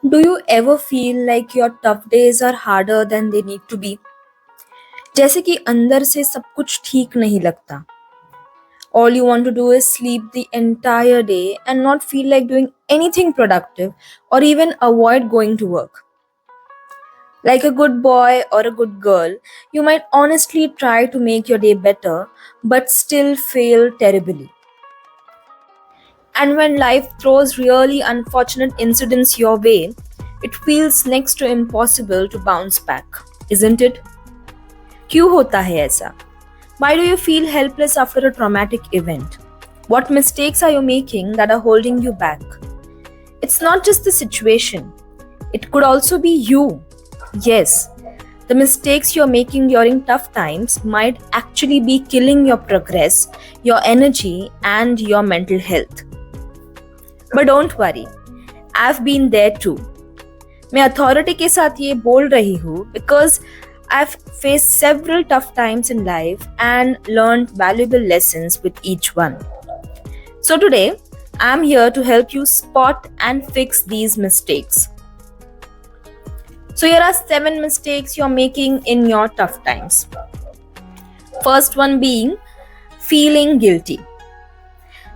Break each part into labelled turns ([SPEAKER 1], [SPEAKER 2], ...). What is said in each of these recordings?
[SPEAKER 1] Do you ever feel like your tough days are harder than they need to be? जैसे कि अंदर से सब कुछ ठीक नहीं लगता. All you want to do is sleep the entire day and not feel like doing anything productive or even avoid going to work. Like a good boy or a good girl, you might honestly try to make your day better but still fail terribly. And when life throws really unfortunate incidents your way, it feels next to impossible to bounce back, isn't it? क्यों होता है ऐसा? Why do you feel helpless after a traumatic event? What mistakes are you making that are holding you back? It's not just the situation, it could also be you. Yes, the mistakes you're making during tough times might actually be killing your progress, your energy, and your mental health. But don't worry, I've been there too. मैं authority के साथ ये बोल रही हूँ because I've faced several tough times in life and learned valuable lessons with each one. So today, I'm here to help you spot and fix these mistakes. So here are 7 mistakes you're making in your tough times. First one being feeling guilty.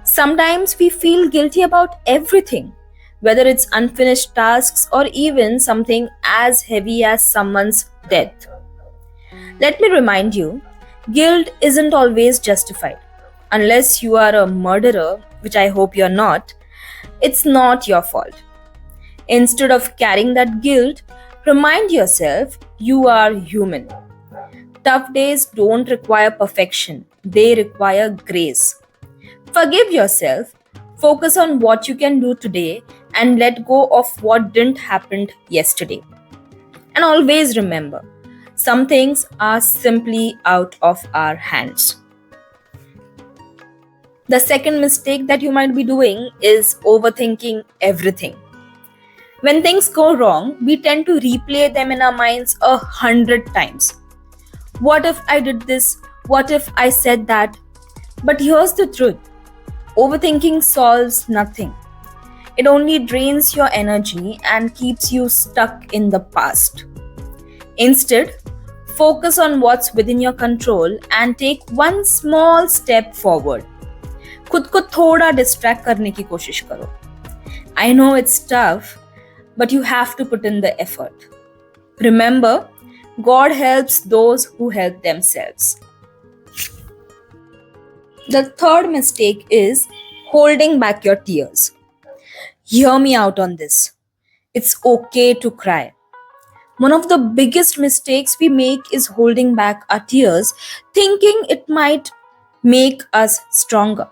[SPEAKER 1] Sometimes we feel guilty about everything, whether it's unfinished tasks or even something as heavy as someone's death. Let me remind you, guilt isn't always justified. Unless you are a murderer, which I hope you're not, it's not your fault. Instead of carrying that guilt, remind yourself you are human. Tough days don't require perfection, they require grace. Forgive yourself, focus on what you can do today, and let go of what didn't happen yesterday. And always remember, some things are simply out of our hands. The second mistake that you might be doing is overthinking everything. When things go wrong, we tend to replay them in our minds 100 times. What if I did this? What if I said that? But here's the truth, overthinking solves nothing. It only drains your energy and keeps you stuck in the past. Instead, focus on what's within your control and take one small step forward. खुद को थोड़ा distract करने की कोशिश करो. I know it's tough, but you have to put in the effort. Remember, God helps those who help themselves. The third mistake is holding back your tears. Hear me out on this. It's okay to cry. One of the biggest mistakes we make is holding back our tears, thinking it might make us stronger.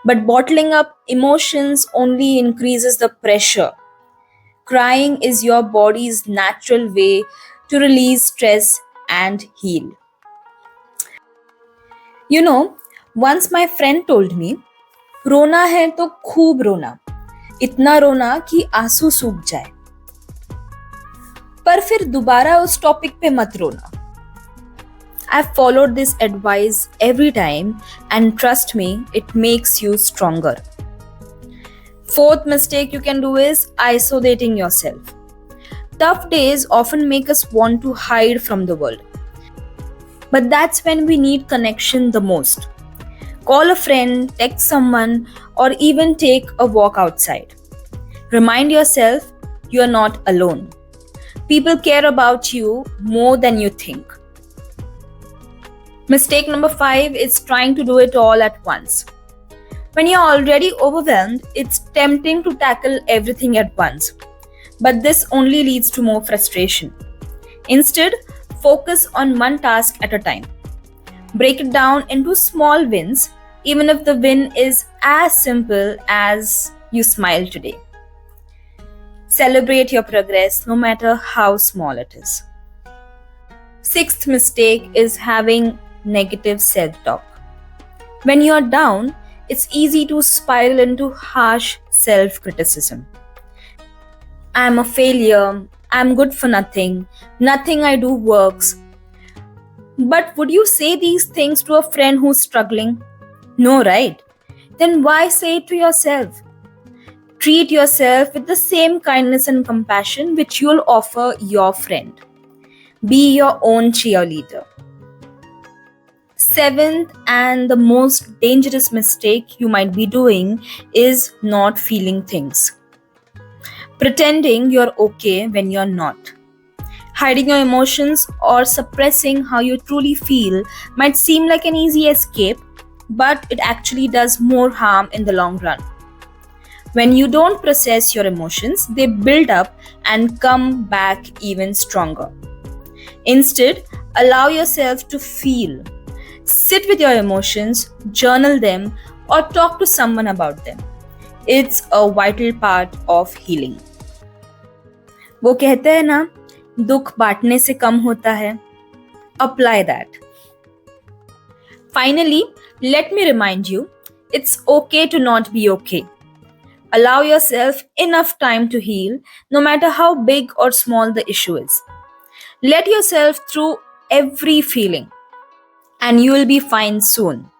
[SPEAKER 1] But bottling up emotions only increases the pressure. Crying is your body's natural way to release stress and heal. You know, once my friend told me, रोना है तो खूब रोना, इतना रोना कि आंसू सूख जाए, पर फिर दोबारा उस टॉपिक पे मत रोना. I've followed this advice every time and trust me, it makes you stronger. Fourth mistake you can do is isolating yourself. Tough days often make us want to hide from the world. But that's when we need connection the most. Call a friend, text someone, or even take a walk outside. Remind yourself you are not alone. People care about you more than you think. Mistake number 5 is trying to do it all at once. When you're already overwhelmed, it's tempting to tackle everything at once. But this only leads to more frustration. Instead, focus on one task at a time. Break it down into small wins, even if the win is as simple as you smile today. Celebrate your progress no matter how small it is. Sixth mistake is having negative self-talk. When you're down, it's easy to spiral into harsh self-criticism. I'm a failure, I'm good for nothing, nothing I do works. But would you say these things to a friend who's struggling? No, right? Then why say it to yourself? Treat yourself with the same kindness and compassion which you'll offer your friend. Be your own cheerleader. Seventh and the most dangerous mistake you might be doing is not feeling things. Pretending you're okay when you're not. Hiding your emotions or suppressing how you truly feel might seem like an easy escape, but it actually does more harm in the long run. When you don't process your emotions, they build up and come back even stronger. Instead, allow yourself to feel. Sit with your emotions, journal them, or talk to someone about them. It's a vital part of healing. वो कहते हैं ना, दुख बांटने से कम होता है. Apply that. Finally, let me remind you, it's okay to not be okay. Allow yourself enough time to heal, no matter how big or small the issue is. Let yourself through every feeling, and you will be fine soon.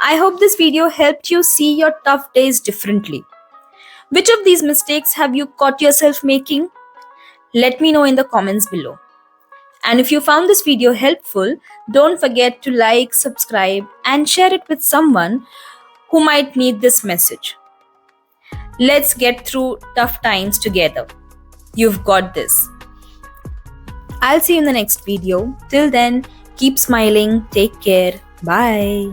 [SPEAKER 1] I hope this video helped you see your tough days differently. Which of these mistakes have you caught yourself making? Let me know in the comments below. And if you found this video helpful, don't forget to like, subscribe, and share it with someone who might need this message. Let's get through tough times together. You've got this. I'll see you in the next video. Till then, keep smiling. Take care. Bye.